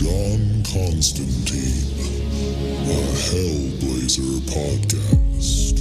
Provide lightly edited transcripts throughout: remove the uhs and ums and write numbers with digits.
John Constantine, a Hellblazer podcast.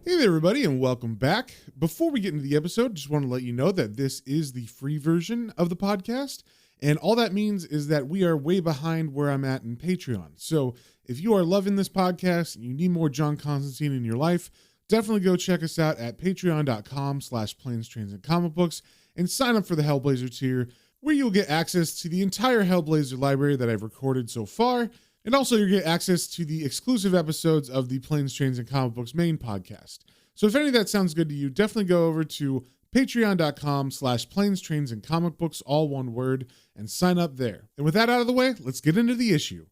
Hey there, everybody, and welcome back. Before we get into the episode, just want to let you know that this is the free version of the podcast, and all that means is that we are way behind where I'm at in Patreon. So if you are loving this podcast and you need more John Constantine in your life, definitely go check us out at patreon.com/planes, trains, and comic books and sign up for the Hellblazer tier, where you'll get access to the entire Hellblazer library that I've recorded so far. And also you'll get access to the exclusive episodes of the Planes, Trains, and Comic Books main podcast. So if any of that sounds good to you, definitely go over to patreon.com/planes, trains, and comic books, all one word, and sign up there. And with that out of the way, let's get into the issue.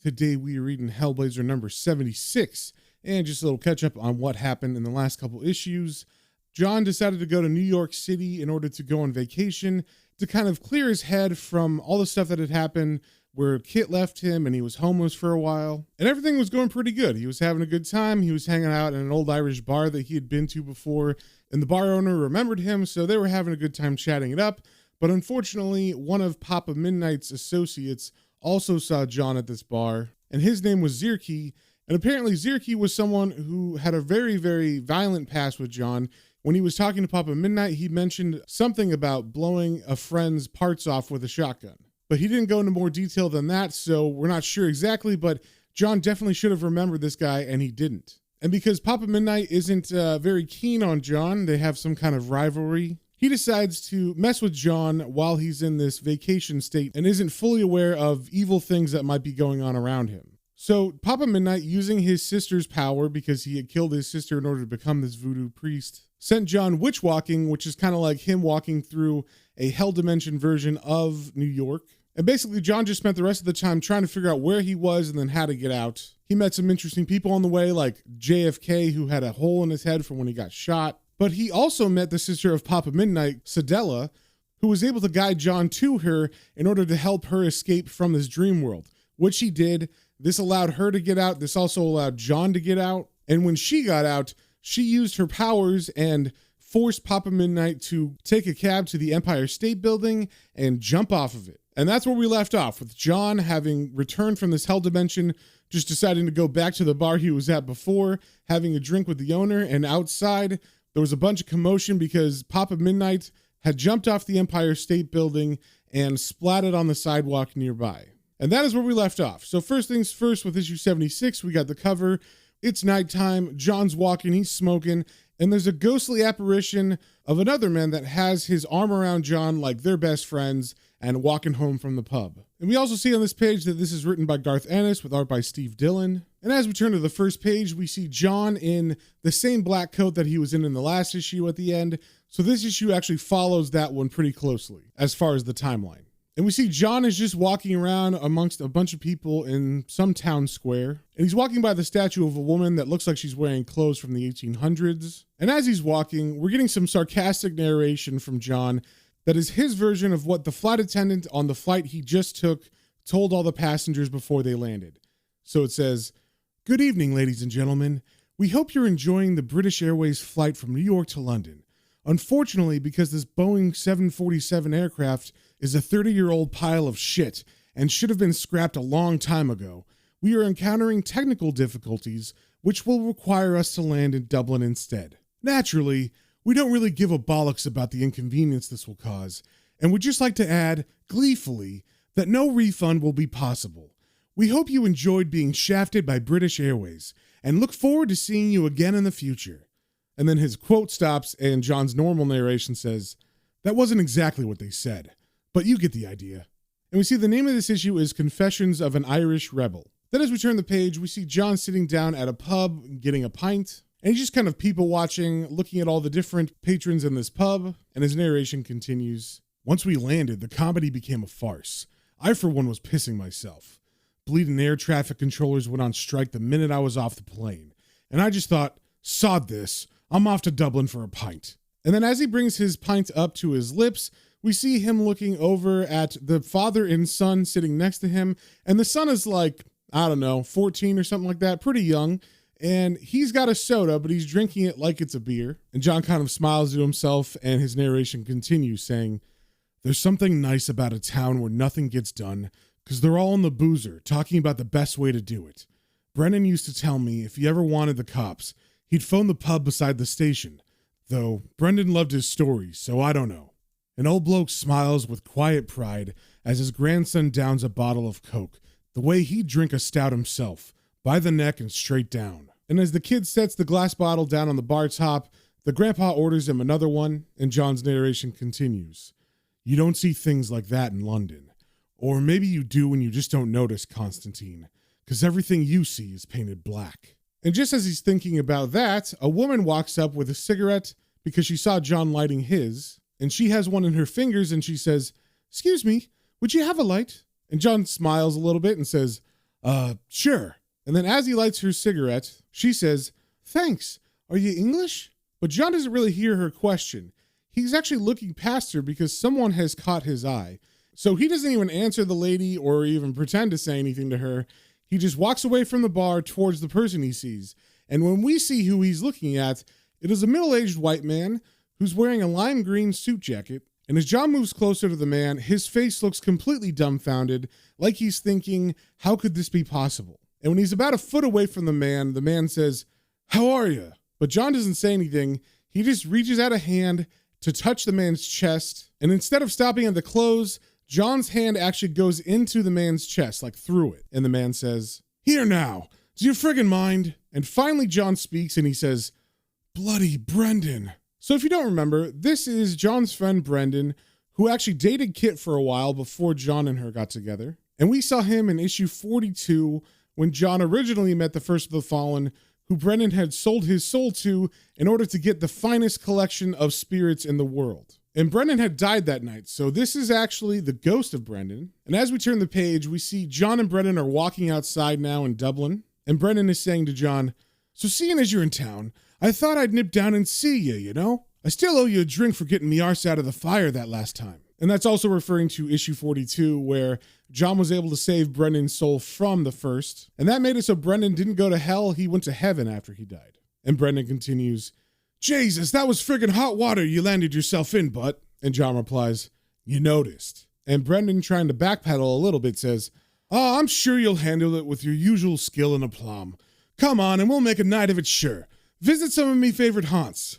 Today we are reading Hellblazer number 76, and just a little catch up on what happened in the last couple issues. John decided to go to New York City in order to go on vacation to kind of clear his head from all the stuff that had happened, where Kit left him and he was homeless for a while. And everything was going pretty good. He was having a good time. He was hanging out in an old Irish bar that he had been to before, and the bar owner remembered him, so they were having a good time chatting it up. But unfortunately, one of Papa Midnight's associates also saw John at this bar, and his name was Zirky. And apparently Zirky was someone who had a very, very violent past with John. When he was talking to Papa Midnight, he mentioned something about blowing a friend's parts off with a shotgun. But he didn't go into more detail than that, so we're not sure exactly, but John definitely should have remembered this guy, and he didn't. And because Papa Midnight isn't very keen on John, they have some kind of rivalry, he decides to mess with John while he's in this vacation state and isn't fully aware of evil things that might be going on around him. So Papa Midnight, using his sister's power, because he had killed his sister in order to become this voodoo priest, sent John witch walking, which is kind of like him walking through a hell dimension version of New York. And basically, John just spent the rest of the time trying to figure out where he was and then how to get out. He met some interesting people on the way, like JFK, who had a hole in his head from when he got shot. But he also met the sister of Papa Midnight, Sedella, who was able to guide John to her in order to help her escape from this dream world, which he did. This allowed her to get out. This also allowed John to get out. And when she got out, she used her powers and forced Papa Midnight to take a cab to the Empire State Building and jump off of it. And that's where we left off, with John having returned from this hell dimension, just deciding to go back to the bar he was at before, having a drink with the owner, and outside there was a bunch of commotion because Papa Midnight had jumped off the Empire State Building and splatted on the sidewalk nearby. And that is where we left off. So first things first, with issue 76, we got the cover. It's nighttime, John's walking, he's smoking, and there's a ghostly apparition of another man that has his arm around John like they're best friends and walking home from the pub. And we also see on this page that this is written by Garth Ennis with art by Steve Dillon. And as we turn to the first page, we see John in the same black coat that he was in the last issue at the end. So this issue actually follows that one pretty closely as far as the timeline. And we see John is just walking around amongst a bunch of people in some town square. And he's walking by the statue of a woman that looks like she's wearing clothes from the 1800s. And as he's walking, we're getting some sarcastic narration from John that is his version of what the flight attendant on the flight he just took told all the passengers before they landed. So it says, "Good evening, ladies and gentlemen. We hope you're enjoying the British Airways flight from New York to London. Unfortunately, because this Boeing 747 aircraft is a 30-year-old pile of shit and should have been scrapped a long time ago, we are encountering technical difficulties which will require us to land in Dublin instead. Naturally, we don't really give a bollocks about the inconvenience this will cause, and would just like to add, gleefully, that no refund will be possible. We hope you enjoyed being shafted by British Airways, and look forward to seeing you again in the future." And then his quote stops, and John's normal narration says, "That wasn't exactly what they said, but you get the idea." And we see the name of this issue is Confessions of an Irish Rebel. Then as we turn the page, we see John sitting down at a pub, getting a pint. And he's just kind of people watching, looking at all the different patrons in this pub, and his narration continues. "Once we landed, the comedy became a farce. I, for one, was pissing myself. Bleeding air traffic controllers went on strike the minute I was off the plane. And I just thought, sod this, I'm off to Dublin for a pint. And then as he brings his pint up to his lips, we see him looking over at the father and son sitting next to him. And the son is like, I don't know, 14 or something like that, pretty young. And he's got a soda, but he's drinking it like it's a beer. And John kind of smiles to himself, and his narration continues saying, "There's something nice about a town where nothing gets done, because they're all in the boozer, talking about the best way to do it. Brennan used to tell me if he ever wanted the cops, he'd phone the pub beside the station. Though Brendan loved his stories, so I don't know." An old bloke smiles with quiet pride as his grandson downs a bottle of Coke, the way he'd drink a stout himself, by the neck and straight down. And as the kid sets the glass bottle down on the bar top, the grandpa orders him another one, and John's narration continues. "You don't see things like that in London. Or maybe you do and you just don't notice, Constantine, because everything you see is painted black." And just as he's thinking about that, a woman walks up with a cigarette because she saw John lighting his, and she has one in her fingers, and she says, "Excuse me, would you have a light?" And John smiles a little bit and says, Sure." And then as he lights her cigarette, she says, "Thanks. Are you English?" But John doesn't really hear her question. He's actually looking past her because someone has caught his eye. So he doesn't even answer the lady or even pretend to say anything to her. He just walks away from the bar towards the person he sees. And when we see who he's looking at, it is a middle-aged white man who's wearing a lime green suit jacket. And as John moves closer to the man, his face looks completely dumbfounded, like he's thinking, how could this be possible? And when he's about a foot away from the man says, "How are you?" But John doesn't say anything. He just reaches out a hand to touch the man's chest. And instead of stopping at the clothes, John's hand actually goes into the man's chest, like through it. And the man says, "Here now, do you friggin' mind?" And finally John speaks and he says, "Bloody Brendan." So if you don't remember, this is John's friend Brendan, who actually dated Kit for a while before John and her got together. And we saw him in issue 42 when John originally met the First of the Fallen, who Brendan had sold his soul to in order to get the finest collection of spirits in the world. And Brendan had died that night, so this is actually the ghost of Brendan. And as we turn the page, we see John and Brendan are walking outside now in Dublin. And Brendan is saying to John, "So seeing as you're in town, I thought I'd nip down and see you, know? I still owe you a drink for getting me arse out of the fire that last time." And that's also referring to issue 42, where John was able to save Brendan's soul from the first. And that made it so Brendan didn't go to hell, he went to heaven after he died. And Brendan continues, "Jesus, that was friggin' hot water you landed yourself in, butt." And John replies, "You noticed." And Brendan, trying to backpedal a little bit, says, "Oh, I'm sure you'll handle it with your usual skill and aplomb. Come on, and we'll make a night of it, sure. Visit some of me favorite haunts."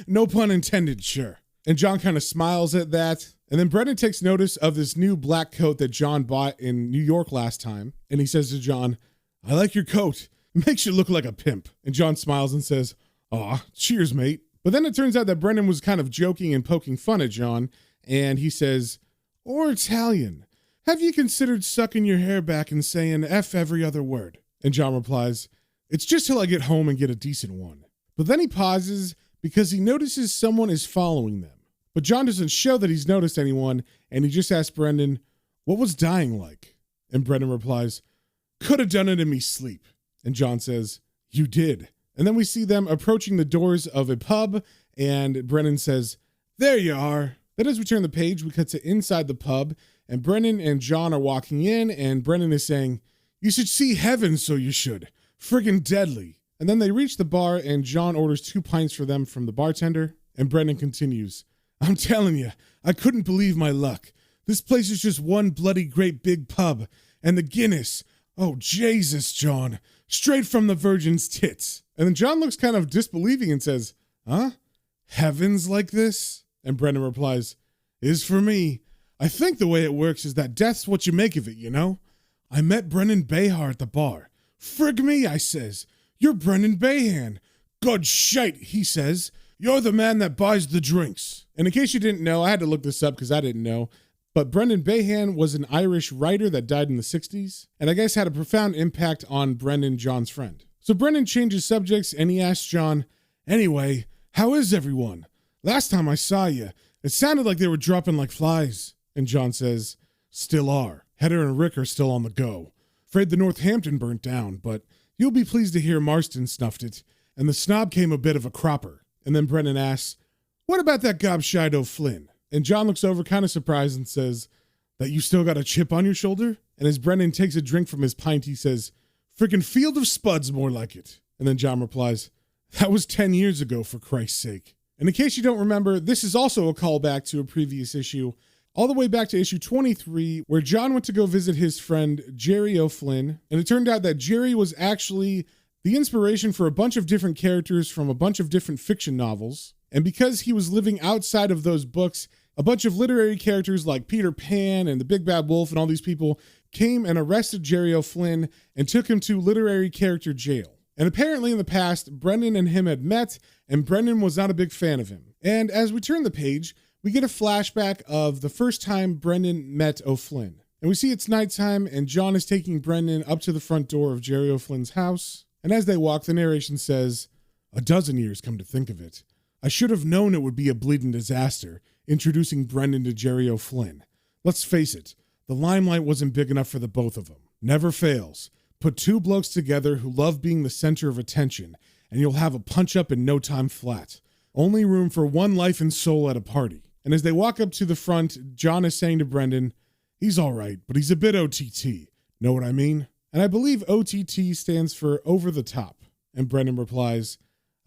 No pun intended, sure. And John kind of smiles at that. And then Brendan takes notice of this new black coat that John bought in New York last time. And he says to John, "I like your coat. It makes you look like a pimp." And John smiles and says, "Aw, cheers, mate." But then it turns out that Brendan was kind of joking and poking fun at John. And he says, "Or Italian. Have you considered sucking your hair back and saying F every other word?" And John replies, "It's just till I get home and get a decent one." But then he pauses because he notices someone is following them. But John doesn't show that he's noticed anyone, and he just asks Brendan, "What was dying like?" And Brendan replies, "Could have done it in me sleep." And John says, "You did." And then we see them approaching the doors of a pub, and Brendan says, "There you are." Then as we turn the page, we cut to inside the pub, and Brendan and John are walking in, and Brendan is saying, "You should see heaven, so you should. Friggin' deadly." And then they reach the bar, and John orders 2 pints for them from the bartender, and Brendan continues, "I'm telling you, I couldn't believe my luck. This place is just one bloody great big pub, and the Guinness, oh Jesus, John, straight from the Virgin's tits." And then John looks kind of disbelieving and says, "Huh? Heaven's like this?" And Brendan replies, "Is for me. I think the way it works is that death's what you make of it, you know? I met Brendan Behar at the bar. Frig me, I says, "You're Brendan Behan." "Good shite," he says. "You're the man that buys the drinks." And in case you didn't know, I had to look this up because I didn't know, but Brendan Behan was an Irish writer that died in the 60s, and I guess had a profound impact on Brendan, John's friend. So Brendan changes subjects, and he asks John, "Anyway, how is everyone? Last time I saw you, it sounded like they were dropping like flies." And John says, "Still are. Heather and Rick are still on the go. Afraid the Northampton burnt down, but you'll be pleased to hear Marston snuffed it, and the Snob came a bit of a cropper." And then Brendan asks, what about that gobshite O'Flynn? And John looks over kind of surprised and says, that you still got a chip on your shoulder? And as Brendan takes a drink from his pint, he says, frickin' Field of Spuds more like it. And then John replies, that was 10 years ago, for Christ's sake. And in case you don't remember, this is also a callback to a previous issue, all the way back to issue 23, where John went to go visit his friend Jerry O'Flynn. And it turned out that Jerry was actually the inspiration for a bunch of different characters from a bunch of different fiction novels. And because he was living outside of those books, a bunch of literary characters like Peter Pan and the Big Bad Wolf and all these people came and arrested Jerry O'Flynn and took him to literary character jail. And apparently in the past, Brendan and him had met, and Brendan was not a big fan of him. And as we turn the page, we get a flashback of the first time Brendan met O'Flynn. And we see it's nighttime, and John is taking Brendan up to the front door of Jerry O'Flynn's house. And as they walk, the narration says, a dozen years come to think of it. I should have known it would be a bleeding disaster, introducing Brendan to Jerry O'Flynn. Let's face it, the limelight wasn't big enough for the both of them. Never fails. Put two blokes together who love being the center of attention, and you'll have a punch-up in no time flat. Only room for one life and soul at a party. And as they walk up to the front, John is saying to Brendan, he's all right, but he's a bit OTT. Know what I mean? And I believe OTT stands for over the top. And Brendan replies,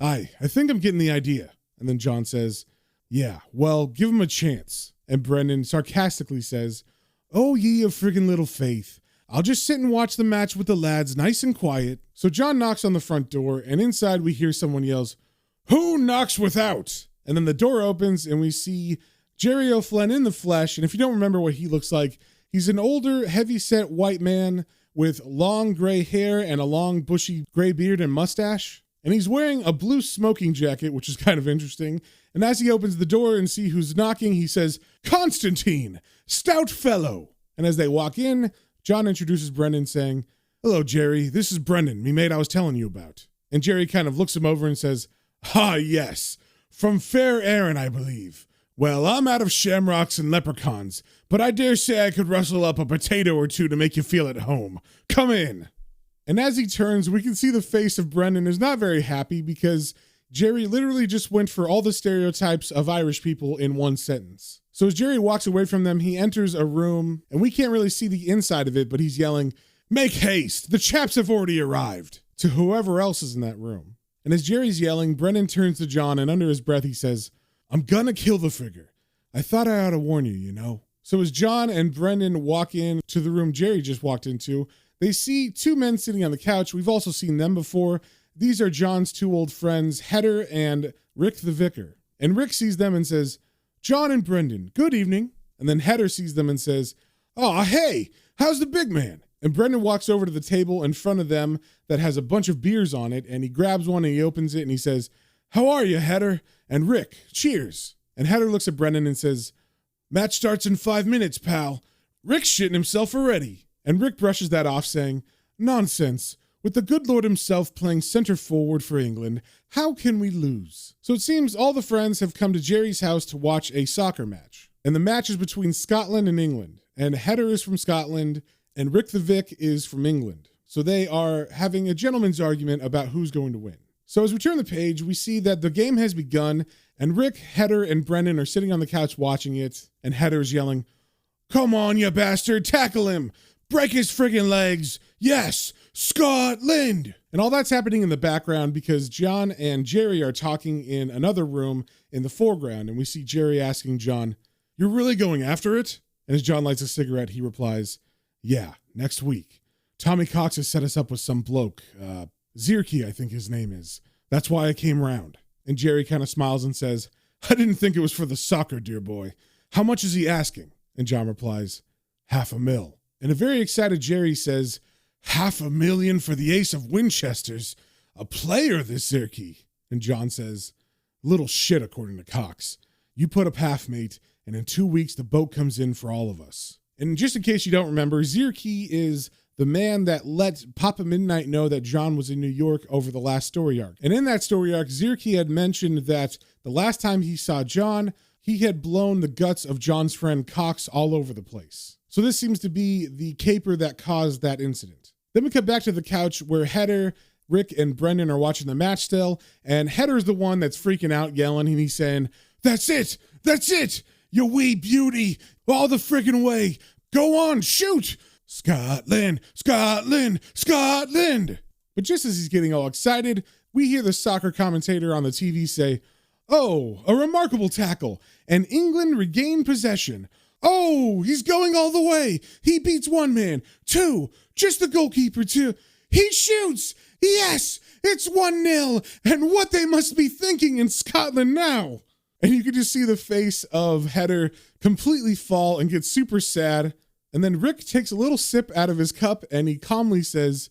I think I'm getting the idea. And then John says, yeah, well, give him a chance. And Brendan sarcastically says, oh, ye of friggin' little faith. I'll just sit and watch the match with the lads nice and quiet. So John knocks on the front door, and inside we hear someone yells, who knocks without? And then the door opens, and we see Jerry O'Flynn in the flesh. And if you don't remember what he looks like, he's an older, heavy-set white man with long gray hair and a long, bushy gray beard and mustache. And he's wearing a blue smoking jacket, which is kind of interesting. And as he opens the door and see who's knocking, he says, Constantine, stout fellow. And as they walk in, John introduces Brendan saying, hello, Jerry, this is Brendan, me mate I was telling you about. And Jerry kind of looks him over and says, ah, yes, from Fair Erin, I believe. Well, I'm out of shamrocks and leprechauns, but I dare say I could rustle up a potato or two to make you feel at home. Come in. And as he turns, we can see the face of Brendan is not very happy because Jerry literally just went for all the stereotypes of Irish people in one sentence. So as Jerry walks away from them, he enters a room, and we can't really see the inside of it, but he's yelling, make haste, the chaps have already arrived, to whoever else is in that room. And as Jerry's yelling, Brendan turns to John, and under his breath he says, I'm gonna kill the figure. I thought I ought to warn you, you know. So as John and Brendan walk in to the room Jerry just walked into, they see two men sitting on the couch. We've also seen them before. These are John's two old friends, Hedder and Rick the Vicar. And Rick sees them and says, John and Brendan, good evening. And then Hedder sees them and says, oh, hey, how's the big man? And Brendan walks over to the table in front of them that has a bunch of beers on it, and he grabs one and he opens it and he says, how are you, Hedder? And Rick, cheers. And Hedder looks at Brendan and says, match starts in 5 minutes, pal. Rick's shitting himself already. And Rick brushes that off, saying, nonsense. With the good Lord himself playing center forward for England, how can we lose? So it seems all the friends have come to Jerry's house to watch a soccer match. And the match is between Scotland and England. And Hedder is from Scotland, and Rick the Vic is from England. So they are having a gentleman's argument about who's going to win. So as we turn the page, we see that the game has begun, and Rick, Hedder, and Brendan are sitting on the couch watching it, and Hedder is yelling, come on, you bastard, tackle him! Break his friggin' legs! Yes! Scotland! And all that's happening in the background because John and Jerry are talking in another room in the foreground, and we see Jerry asking John, you're really going after it? And as John lights a cigarette, he replies, yeah, next week. Tommy Cox has set us up with some bloke, Zierke, I think his name is. That's why I came round. And Jerry kind of smiles and says, I didn't think it was for the soccer, dear boy. How much is he asking? And John replies, $500,000. And a very excited Jerry says, $500,000 for the ace of Winchesters. A player, this Zierke. And John says, little shit, according to Cox. You put up half, mate, and in 2 weeks the boat comes in for all of us. And just in case you don't remember, Zierke is the man that let Papa Midnight know that John was in New York over the last story arc. And in that story arc, Zierke had mentioned that the last time he saw John, he had blown the guts of John's friend Cox all over the place. So this seems to be the caper that caused that incident. Then we come back to the couch where Hedder, Rick, and Brendan are watching the match still, and Hedder's the one that's freaking out, yelling, and he's saying, That's it! That's it! You wee beauty! All the friggin' way! Go on, shoot! Scotland! Scotland! Scotland! But just as he's getting all excited, we hear the soccer commentator on the TV say, "Oh, a remarkable tackle, and England regain possession. Oh, he's going all the way. He beats one man, two, just the goalkeeper, two. He shoots! Yes! It's 1-0, and what they must be thinking in Scotland now." And you can just see the face of Header completely fall and get super sad. And then Rick takes a little sip out of his cup and he calmly says,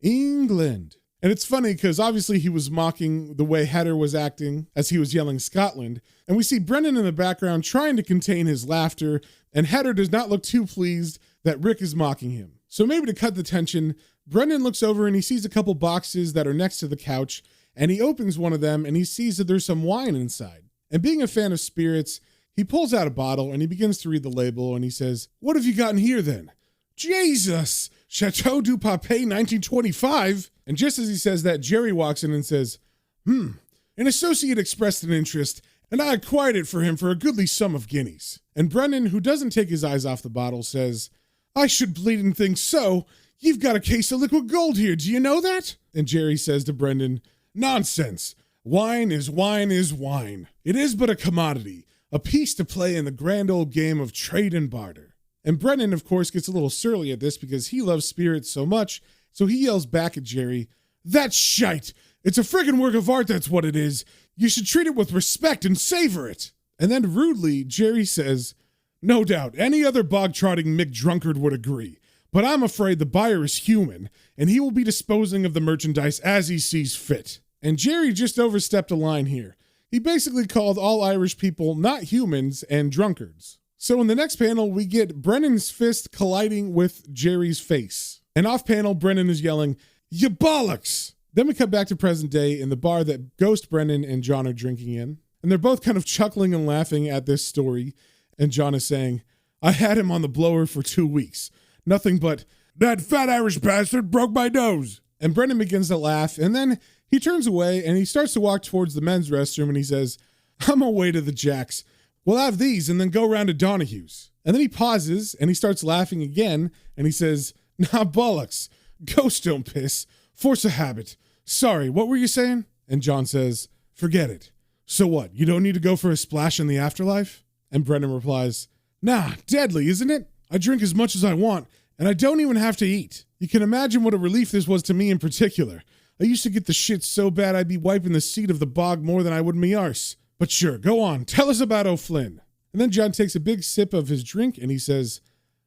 "England." And it's funny because obviously he was mocking the way Header was acting as he was yelling Scotland. And we see Brendan in the background trying to contain his laughter, and Header does not look too pleased that Rick is mocking him. So maybe to cut the tension, Brendan looks over and he sees a couple boxes that are next to the couch, and he opens one of them and he sees that there's some wine inside. And being a fan of spirits, he pulls out a bottle and he begins to read the label and he says, "What have you got in here then?" "Jesus! Chateau du Pape 1925. And just as he says that, Jerry walks in and says, An associate expressed an interest, and I acquired it for him for a goodly sum of guineas." And Brendan, who doesn't take his eyes off the bottle, says, "I should bleeding think so. You've got a case of liquid gold here, do you know that?" And Jerry says to Brendan, "Nonsense. Wine is wine is wine. It is but a commodity, a piece to play in the grand old game of trade and barter." And Brendan, of course, gets a little surly at this because he loves spirits so much, so he yells back at Jerry, "That's shite! It's a friggin' work of art, that's what it is. You should treat it with respect and savor it." And then rudely, Jerry says, "No doubt, any other bog-trotting Mick drunkard would agree, but I'm afraid the buyer is human, and he will be disposing of the merchandise as he sees fit." And Jerry just overstepped a line here. He basically called all Irish people not humans and drunkards. So in the next panel, we get Brennan's fist colliding with Jerry's face. And off panel, Brennan is yelling, "You bollocks!" Then we cut back to present day in the bar that Ghost Brennan and John are drinking in. And they're both kind of chuckling and laughing at this story. And John is saying, "I had him on the blower for 2 weeks. Nothing but, that fat Irish bastard broke my nose." And Brendan begins to laugh, and then he turns away and he starts to walk towards the men's restroom and he says, "I'm away to the Jacks. We'll have these and then go round to Donahue's." And then he pauses and he starts laughing again and he says, "Nah, bollocks. Ghosts don't piss. Force a habit. Sorry, what were you saying?" And John says, "Forget it. So what, you don't need to go for a splash in the afterlife?" And Brendan replies, "Nah, deadly, isn't it? I drink as much as I want, and I don't even have to eat. You can imagine what a relief this was to me in particular. I used to get the shit so bad I'd be wiping the seat of the bog more than I would me arse. But sure, go on, tell us about O'Flynn." And then John takes a big sip of his drink and he says,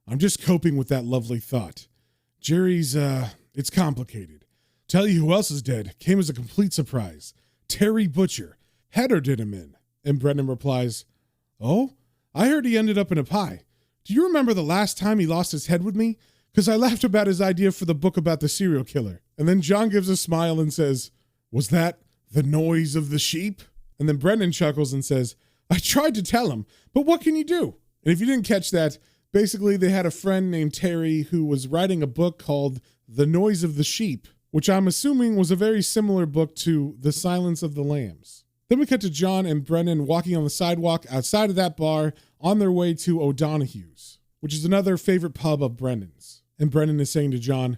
"I'm just coping with that lovely thought. Jerry's, it's complicated. Tell you who else is dead. Came as a complete surprise. Terry Butcher. Header did him in." And Brendan replies, "Oh, I heard he ended up in a pie. Do you remember the last time he lost his head with me? Because I laughed about his idea for the book about the serial killer." And then John gives a smile and says, "Was that the noise of the sheep?" And then Brendan chuckles and says, "I tried to tell him, but what can you do?" And if you didn't catch that, basically they had a friend named Terry who was writing a book called The Noise of the Sheep, which I'm assuming was a very similar book to The Silence of the Lambs. Then we cut to John and Brendan walking on the sidewalk outside of that bar on their way to O'Donoghue's, which is another favorite pub of Brendan's. And Brendan is saying to John,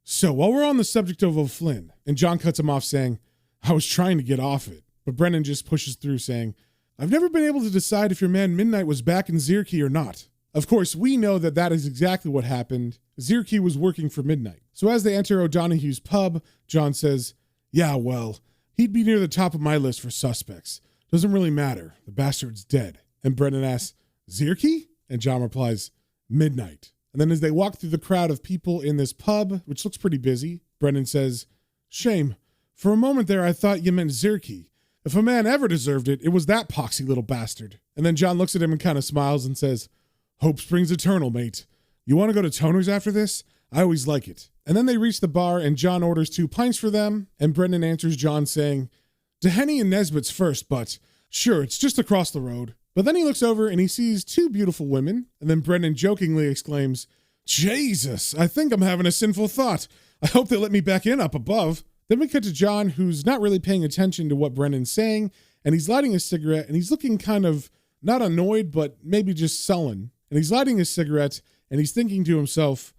"So while we're on the subject of O'Flynn," and John cuts him off saying, "I was trying to get off it." But Brendan just pushes through saying, "I've never been able to decide if your man Midnight was back in Zierke or not." Of course, we know that that is exactly what happened. Zierke was working for Midnight. So as they enter O'Donoghue's pub, John says, "Yeah, well, he'd be near the top of my list for suspects. Doesn't really matter. The bastard's dead." And Brendan asks, "Zierke?" And John replies, "Midnight." And then as they walk through the crowd of people in this pub, which looks pretty busy, Brendan says, "Shame. For a moment there, I thought you meant Zierke. If a man ever deserved it, it was that poxy little bastard." And then John looks at him and kind of smiles and says, "Hope springs eternal, mate. You want to go to Toner's after this? I always like it." And then they reach the bar and John orders 2 pints for them. And Brendan answers John saying, "To Henny and Nesbitt's first, but sure, it's just across the road." But then he looks over and he sees 2 beautiful women. And then Brendan jokingly exclaims, "Jesus, I think I'm having a sinful thought. I hope they let me back in up above." Then we cut to John, who's not really paying attention to what Brendan's saying, and he's lighting a cigarette, and he's looking kind of not annoyed, but maybe just sullen. And he's lighting his cigarette, and he's thinking to himself,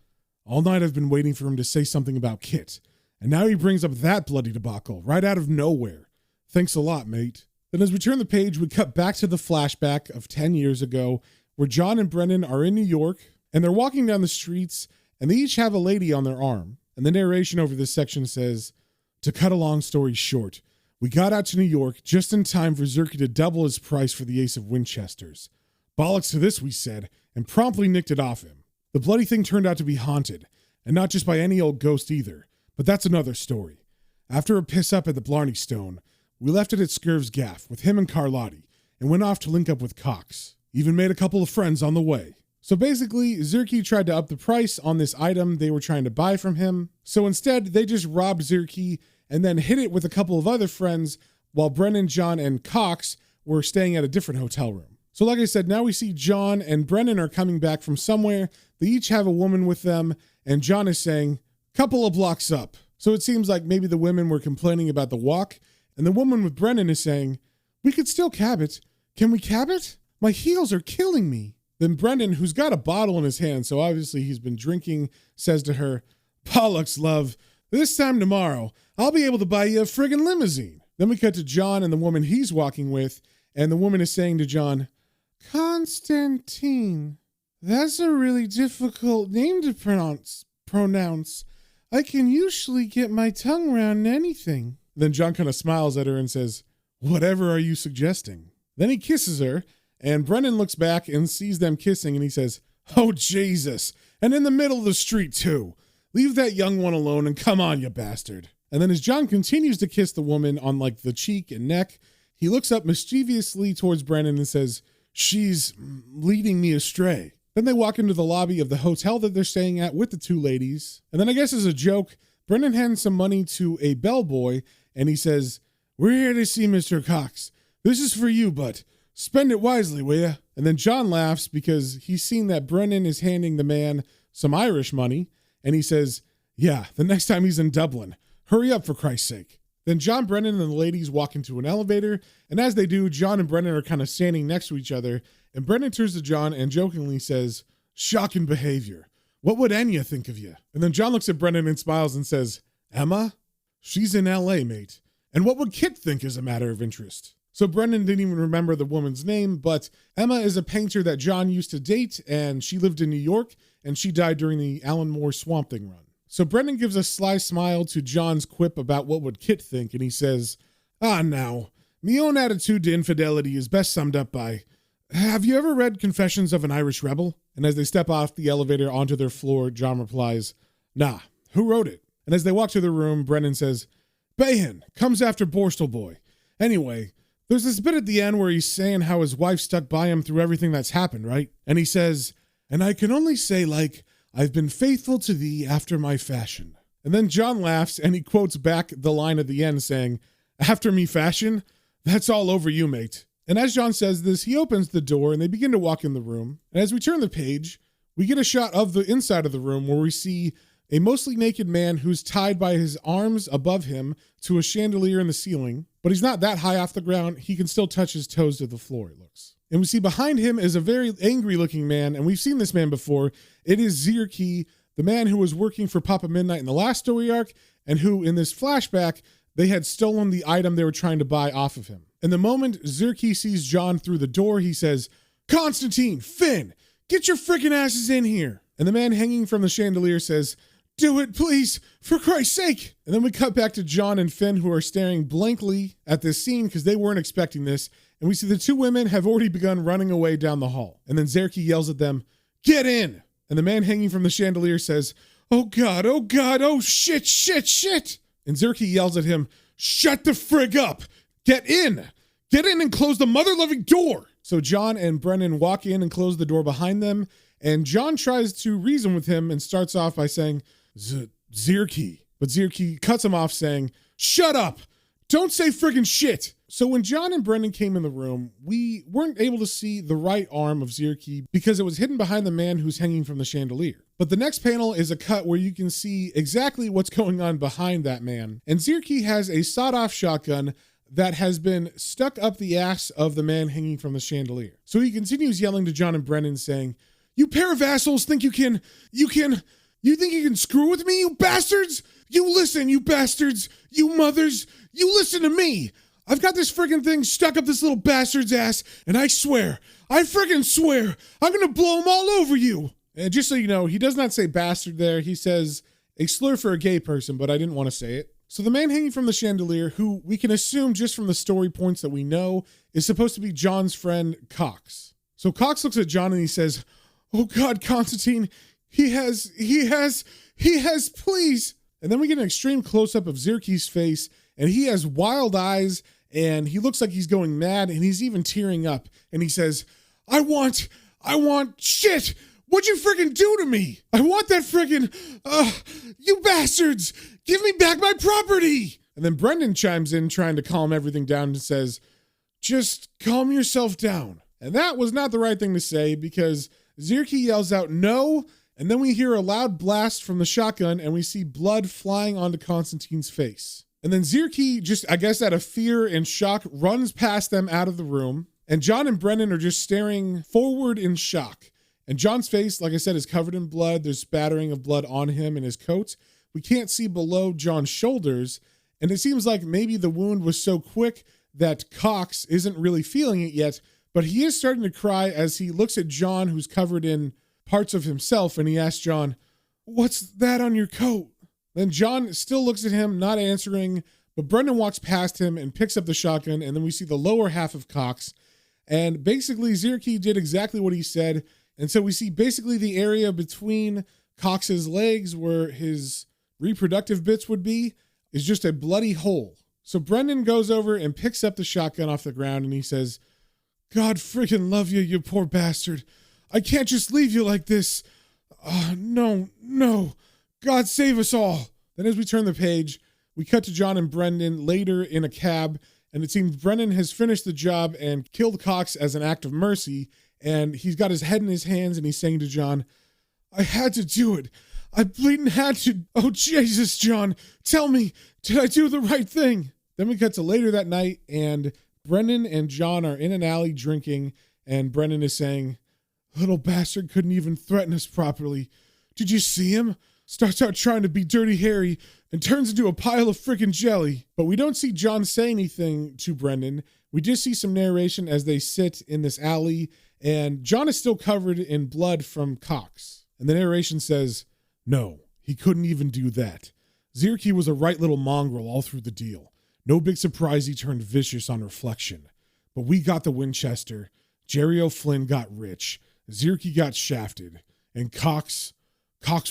all night I've been waiting for him to say something about Kit, and now he brings up that bloody debacle right out of nowhere. Thanks a lot, mate. Then as we turn the page, we cut back to the flashback of 10 years ago, where John and Brennan are in New York, and they're walking down the streets, and they each have a lady on their arm. And the narration over this section says, to cut a long story short, we got out to New York just in time for Zerky to double his price for the Ace of Winchesters. Bollocks to this, we said, and promptly nicked it off him. The bloody thing turned out to be haunted, and not just by any old ghost either, but that's another story. After a piss up at the Blarney Stone, we left it at Scurv's Gaff with him and Carlotti, and went off to link up with Cox. Even made a couple of friends on the way. So basically, Zerky tried to up the price on this item they were trying to buy from him. So instead, they just robbed Zerky and then hid it with a couple of other friends while Brennan, John, and Cox were staying at a different hotel room. So like I said, now we see John and Brennan are coming back from somewhere. They each have a woman with them, and John is saying, couple of blocks up. So it seems like maybe the women were complaining about the walk, and the woman with Brennan is saying, we could still cab it. Can we cab it? My heels are killing me. Then Brendan, who's got a bottle in his hand, so obviously he's been drinking, says to her, bollocks, love. This time tomorrow, I'll be able to buy you a friggin' limousine. Then we cut to John and the woman he's walking with, and the woman is saying to John, Constantine. That's a really difficult name to pronounce. I can usually get my tongue around anything. Then John kind of smiles at her and says, whatever are you suggesting? Then he kisses her, and Brennan looks back and sees them kissing, and he says, oh, Jesus, and in the middle of the street, too. Leave that young one alone and come on, you bastard. And then as John continues to kiss the woman on, like, the cheek and neck, he looks up mischievously towards Brennan and says, she's leading me astray. Then they walk into the lobby of the hotel that they're staying at with the two ladies. And then I guess as a joke, Brennan hands some money to a bellboy, and he says, we're here to see Mr. Cox. This is for you, but spend it wisely, will ya? And then John laughs because he's seen that Brennan is handing the man some Irish money, and he says, yeah, the next time he's in Dublin. Hurry up, for Christ's sake. Then John, Brennan, and the ladies walk into an elevator, and as they do, John and Brennan are kind of standing next to each other, and Brennan turns to John and jokingly says, shocking behavior. What would Enya think of you? And then John looks at Brennan and smiles and says, Emma? She's in L.A., mate. And what would Kit think is a matter of interest? So Brennan didn't even remember the woman's name, but Emma is a painter that John used to date, and she lived in New York, and she died during the Alan Moore Swamp Thing run. So Brennan gives a sly smile to John's quip about what would Kit think, and he says, now, me own attitude to infidelity is best summed up by, have you ever read Confessions of an Irish Rebel? And as they step off the elevator onto their floor, John replies, nah, who wrote it? And as they walk to their room, Brennan says, Behan comes after Borstal Boy. Anyway, there's this bit at the end where he's saying how his wife stuck by him through everything that's happened, right? And he says, and I can only say, like, I've been faithful to thee after my fashion. And then John laughs and he quotes back the line at the end saying, after me fashion? That's all over you, mate. And as John says this, he opens the door and they begin to walk in the room. And as we turn the page, we get a shot of the inside of the room where we see a mostly naked man who's tied by his arms above him to a chandelier in the ceiling. But he's not that high off the ground. He can still touch his toes to the floor, it looks. And we see behind him is a very angry looking man. And we've seen this man before. It is Zierke, the man who was working for Papa Midnight in the last story arc, and who in this flashback, they had stolen the item they were trying to buy off of him. And the moment Zierke sees John through the door, he says, Constantine, Finn, get your freaking asses in here. And the man hanging from the chandelier says, do it, please, for Christ's sake. And then we cut back to John and Finn, who are staring blankly at this scene because they weren't expecting this. And we see the two women have already begun running away down the hall. And then Zierke yells at them, get in. And the man hanging from the chandelier says, oh God, oh shit, shit, shit. And Zierke yells at him, shut the frig up. Get in and close the mother-loving door. So John and Brennan walk in and close the door behind them. And John tries to reason with him and starts off by saying, Zierke. But Zierke cuts him off saying, shut up. Don't say friggin' shit. So when John and Brennan came in the room, we weren't able to see the right arm of Zierke because it was hidden behind the man who's hanging from the chandelier. But the next panel is a cut where you can see exactly what's going on behind that man. And Zierke has a sawed-off shotgun that has been stuck up the ass of the man hanging from the chandelier. So he continues yelling to John and Brendan saying, "You pair of assholes think you think you can screw with me, you bastards? You listen, you bastards, you mothers, you listen to me. I've got this friggin' thing stuck up this little bastard's ass, and I friggin' swear, I'm gonna blow him all over you." And just so you know, he does not say bastard there. He says a slur for a gay person, but I didn't want to say it. So the man hanging from the chandelier, who we can assume just from the story points that we know, is supposed to be John's friend, Cox. So Cox looks at John and he says, "Oh God, Constantine, he has, please." And then we get an extreme close-up of Zierke's face, and he has wild eyes, and he looks like he's going mad, and he's even tearing up. And he says, I want shit. What'd you friggin' do to me? I want that friggin', you bastards, give me back my property. And then Brendan chimes in, trying to calm everything down, and says, just calm yourself down. And that was not the right thing to say, because Zierke yells out, no, and then we hear a loud blast from the shotgun, and we see blood flying onto Constantine's face. And then Zierke, just, I guess out of fear and shock, runs past them out of the room, and John and Brendan are just staring forward in shock. And John's face, like I said, is covered in blood. There's spattering of blood on him and his coat. We can't see below John's shoulders, and it seems like maybe the wound was so quick that Cox isn't really feeling it yet, but he is starting to cry as he looks at John, who's covered in parts of himself, and he asks John, what's that on your coat? Then John still looks at him, not answering, but Brendan walks past him and picks up the shotgun, and then we see the lower half of Cox, and basically Zierke did exactly what he said, and so we see basically the area between Cox's legs where his reproductive bits would be is just a bloody hole. So Brendan goes over and picks up the shotgun off the ground, and he says, God freaking love you, you poor bastard. I can't just leave you like this. No. God save us all. Then as we turn the page, we cut to John and Brendan later in a cab, and it seems Brendan has finished the job and killed Cox as an act of mercy, and he's got his head in his hands, and he's saying to John, I had to do it. I bleeding had to. Oh, Jesus, John, tell me, did I do the right thing? Then we cut to later that night, and Brendan and John are in an alley drinking, and Brendan is saying, little bastard couldn't even threaten us properly. Did you see him? Starts out trying to be Dirty Harry and turns into a pile of frickin' jelly. But we don't see John say anything to Brendan. We just see some narration as they sit in this alley, and John is still covered in blood from Cox. And the narration says, no, he couldn't even do that. Zierke was a right little mongrel all through the deal. No big surprise he turned vicious on reflection. But we got the Winchester. Jerry O'Flynn got rich. Zierke got shafted. And Cox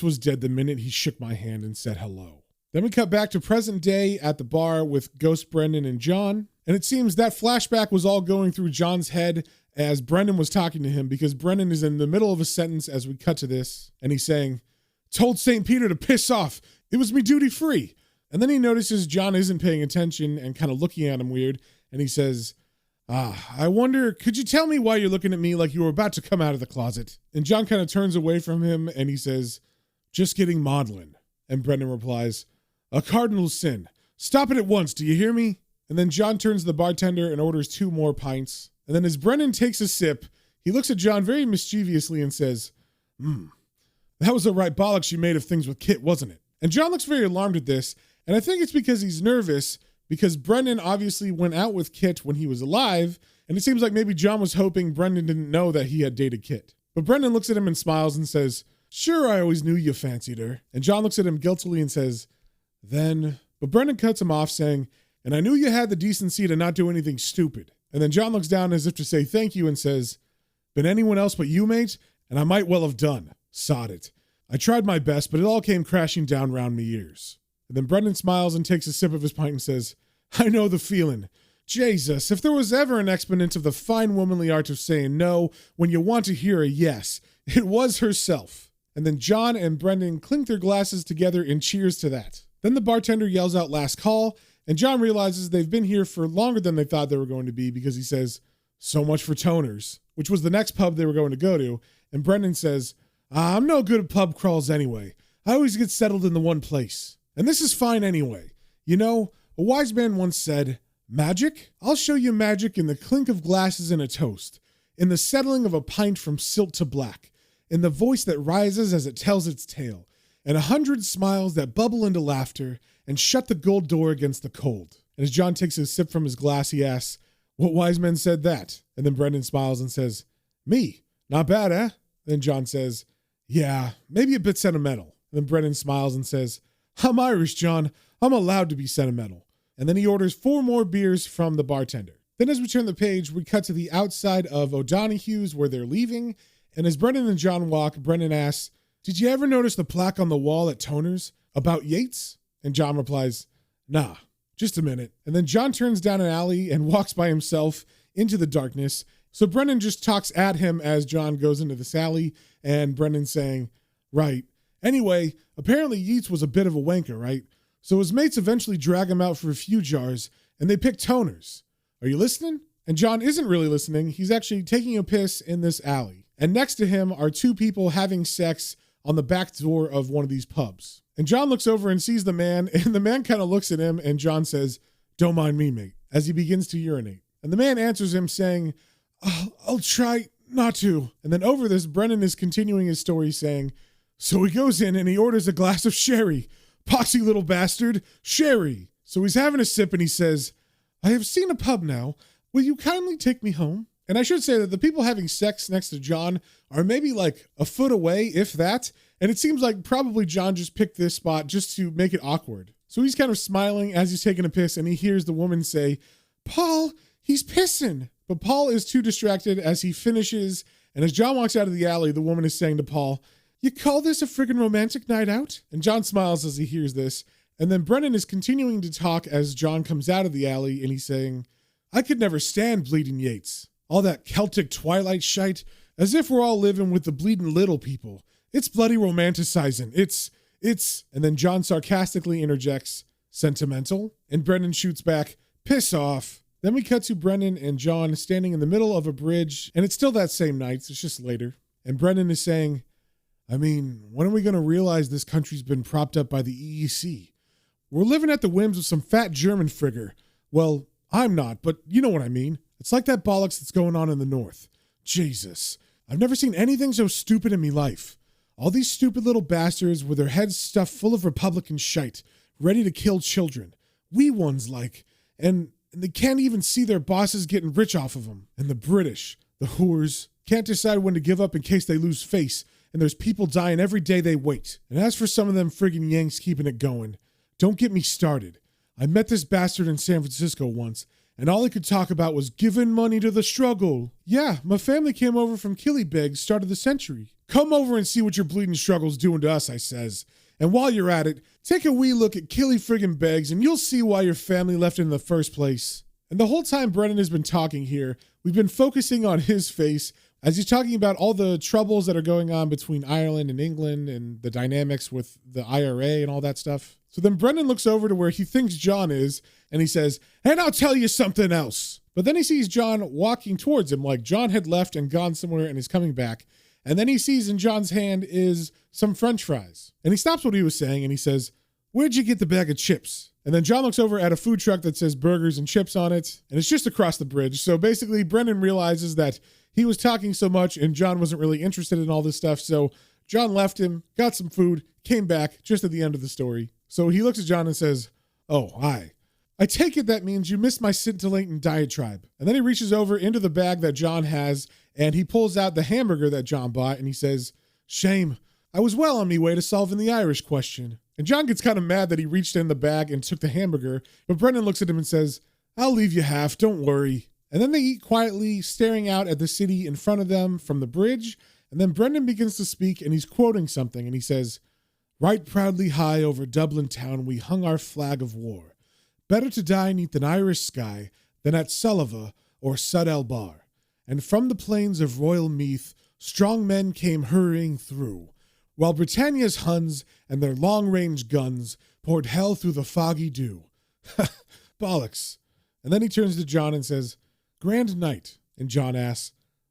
was dead the minute he shook my hand and said hello. Then we cut back to present day at the bar with Ghost Brendan and John. And it seems that flashback was all going through John's head as Brendan was talking to him, because Brendan is in the middle of a sentence as we cut to this. And he's saying, told St. Peter to piss off. It was me duty free. And then he notices John isn't paying attention and kind of looking at him weird. And he says, I wonder, could you tell me why you're looking at me like you were about to come out of the closet? And John kind of turns away from him and he says, just getting maudlin. And Brendan replies, a cardinal sin. Stop it at once, do you hear me? And then John turns to the bartender and orders 2 more pints. And then as Brendan takes a sip, he looks at John very mischievously and says, that was the right bollocks you made of things with Kit, wasn't it? And John looks very alarmed at this, and I think it's because he's nervous, because Brendan obviously went out with Kit when he was alive, and it seems like maybe John was hoping Brendan didn't know that he had dated Kit. But Brendan looks at him and smiles and says, sure, I always knew you fancied her. And John looks at him guiltily and says, then... But Brendan cuts him off saying, and I knew you had the decency to not do anything stupid. And then John looks down as if to say thank you and says, been anyone else but you, mate? And I might well have done. Sod it. I tried my best, but it all came crashing down round me ears. And then Brendan smiles and takes a sip of his pint and says, I know the feeling. Jesus, if there was ever an exponent of the fine womanly art of saying no when you want to hear a yes, it was herself. And then John and Brendan clink their glasses together in cheers to that. Then the bartender yells out last call, and John realizes they've been here for longer than they thought they were going to be, because he says, so much for Toners, which was the next pub they were going to go to. And Brendan says, I'm no good at pub crawls anyway. I always get settled in the one place. And this is fine anyway. You know, a wise man once said, Magic? I'll show you magic in the clink of glasses in a toast, in the settling of a pint from silt to black, in the voice that rises as it tells its tale, and 100 smiles that bubble into laughter and shut the gold door against the cold. And as John takes a sip from his glass, he asks, what wise man said that? And then Brendan smiles and says, me. Not bad, eh? Then John says, yeah, maybe a bit sentimental. And then Brendan smiles and says, I'm Irish, John. I'm allowed to be sentimental. And then he orders 4 more beers from the bartender. Then as we turn the page, we cut to the outside of O'Donoghue's where they're leaving. And as Brendan and John walk, Brendan asks, did you ever notice the plaque on the wall at Toner's about Yeats? And John replies, nah, just a minute. And then John turns down an alley and walks by himself into the darkness. So Brendan just talks at him as John goes into this alley, and Brendan's saying, right. Anyway, apparently Yeats was a bit of a wanker, right? So his mates eventually drag him out for a few jars, and they pick Toners. Are you listening? And John isn't really listening. He's actually taking a piss in this alley. And next to him are 2 people having sex on the back door of one of these pubs. And John looks over and sees the man, and the man kind of looks at him, and John says, don't mind me, mate, as he begins to urinate. And the man answers him saying, I'll try not to. And then over this, Brendan is continuing his story saying, so he goes in and he orders a glass of sherry. Poxy little bastard, sherry. So he's having a sip and he says, I have seen a pub now. Will you kindly take me home? And I should say that the people having sex next to John are maybe like a foot away, if that. And it seems like probably John just picked this spot just to make it awkward. So he's kind of smiling as he's taking a piss and he hears the woman say, Paul, he's pissing. But Paul is too distracted as he finishes. And as John walks out of the alley, the woman is saying to Paul, you call this a friggin' romantic night out? And John smiles as he hears this. And then Brendan is continuing to talk as John comes out of the alley and he's saying, I could never stand Bleeding Yeats. All that Celtic twilight shite, as if we're all living with the bleeding little people. It's bloody romanticizing. It's, and then John sarcastically interjects, sentimental? And Brendan shoots back, piss off. Then we cut to Brendan and John standing in the middle of a bridge, and it's still that same night, it's just later. And Brendan is saying, I mean, when are we going to realize this country's been propped up by the EEC? We're living at the whims of some fat German frigger. Well, I'm not, but you know what I mean. It's like that bollocks that's going on in the north. Jesus, I've never seen anything so stupid in me life. All these stupid little bastards with their heads stuffed full of Republican shite, ready to kill children. Wee ones like, and they can't even see their bosses getting rich off of them. And the British, the whores, can't decide when to give up in case they lose face, and there's people dying every day they wait. And as for some of them friggin' Yanks keeping it going, don't get me started. I met this bastard in San Francisco once, and all he could talk about was giving money to the struggle. Yeah, my family came over from Killybegs start of the century. Come over and see what your bleeding struggle's doing to us, I says. And while you're at it, take a wee look at Killy friggin' Beggs and you'll see why your family left in the first place. And the whole time Brendan has been talking here, we've been focusing on his face as he's talking about all the troubles that are going on between Ireland and England and the dynamics with the IRA and all that stuff. So then Brendan looks over to where he thinks John is and he says, and I'll tell you something else. But then he sees John walking towards him like John had left and gone somewhere and is coming back. And then he sees in John's hand is some French fries. And he stops what he was saying and he says, where'd you get the bag of chips? And then John looks over at a food truck that says burgers and chips on it. And it's just across the bridge. So basically Brendan realizes that he was talking so much and John wasn't really interested in all this stuff. So John left him, got some food, came back just at the end of the story. So he looks at John and says, oh, hi. I take it that means you missed my scintillating diatribe. And then he reaches over into the bag that John has and he pulls out the hamburger that John bought and he says, shame. I was well on me way to solving the Irish question. And John gets kind of mad that he reached in the bag and took the hamburger, but Brendan looks at him and says, I'll leave you half, don't worry. And then they eat quietly, staring out at the city in front of them from the bridge. And then Brendan begins to speak and he's quoting something and he says, right proudly high over Dublin town we hung our flag of war. Better to die neath an Irish sky than at Sulliva or Sud El Bar. And from the plains of Royal Meath, strong men came hurrying through, while Britannia's Huns and their long-range guns poured hell through the foggy dew. Bollocks. And then he turns to John and says, grand night. And John asks,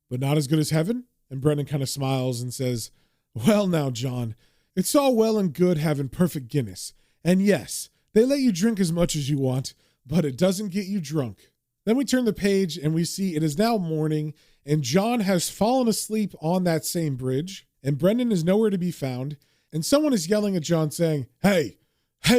but not as good as heaven? And Brendan kind of smiles and says, well now, John, it's all well and good having perfect Guinness. And yes, they let you drink as much as you want, but it doesn't get you drunk. Then we turn the page and we see it is now morning, and John has fallen asleep on that same bridge, and Brendan is nowhere to be found, and someone is yelling at John saying, Hey,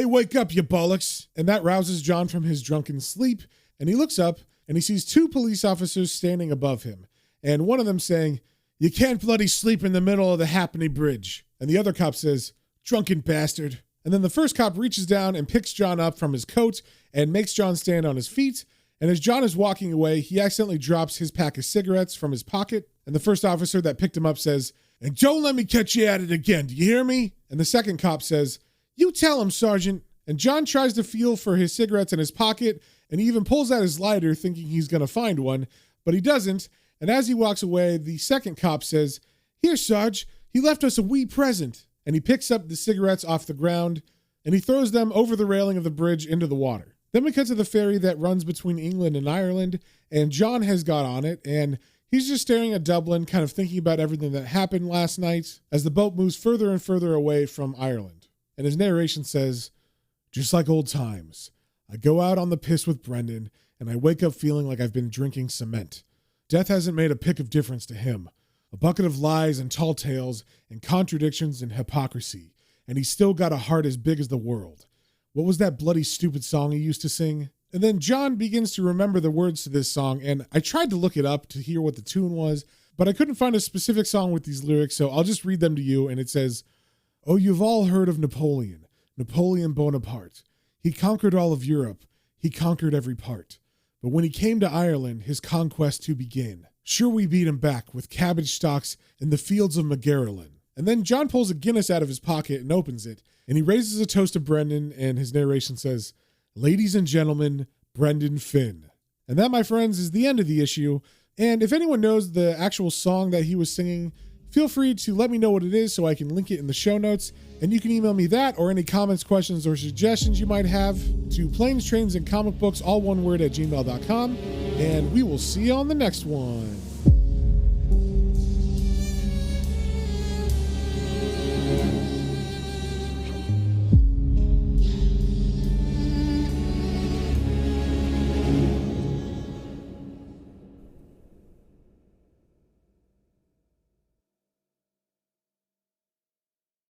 wake up, you bollocks. And that rouses John from his drunken sleep, and he looks up and he sees two police officers standing above him, and one of them saying, You can't bloody sleep in the middle of the Happany Bridge. And the other cop says, Drunken bastard. And then the first cop reaches down and picks John up from his coat and makes John stand on his feet. And as John is walking away, he accidentally drops his pack of cigarettes from his pocket. And the first officer that picked him up says, And don't let me catch you at it again. Do you hear me? And the second cop says, You tell him, Sergeant. And John tries to feel for his cigarettes in his pocket, and he even pulls out his lighter thinking he's going to find one, but he doesn't. And as he walks away, the second cop says, Here, Sarge, he left us a wee present. And he picks up the cigarettes off the ground, and he throws them over the railing of the bridge into the water. Then we cut to the ferry that runs between England and Ireland, and John has got on it, and he's just staring at Dublin, kind of thinking about everything that happened last night as the boat moves further and further away from Ireland. And his narration says, Just like old times, I go out on the piss with Brendan, and I wake up feeling like I've been drinking cement. Death hasn't made a pick of difference to him. A bucket of lies and tall tales and contradictions and hypocrisy, and he's still got a heart as big as the world. What was that bloody stupid song he used to sing? And then John begins to remember the words to this song, and I tried to look it up to hear what the tune was, but I couldn't find a specific song with these lyrics, so I'll just read them to you, and it says, Oh, you've all heard of Napoleon Bonaparte. He conquered all of Europe. He conquered every part. But when he came to Ireland, his conquest to begin. Sure we beat him back with cabbage stalks in the fields of Magerland. And then John pulls a Guinness out of his pocket and opens it, and he raises a toast to Brendan, and his narration says, Ladies and gentlemen, Brendan Finn. And that, my friends, is the end of the issue. And if anyone knows the actual song that he was singing, feel free to let me know what it is so I can link it in the show notes. And you can email me that or any comments, questions, or suggestions you might have to planes, trains, and comic books, all one word, at gmail.com. And we will see you on the next one.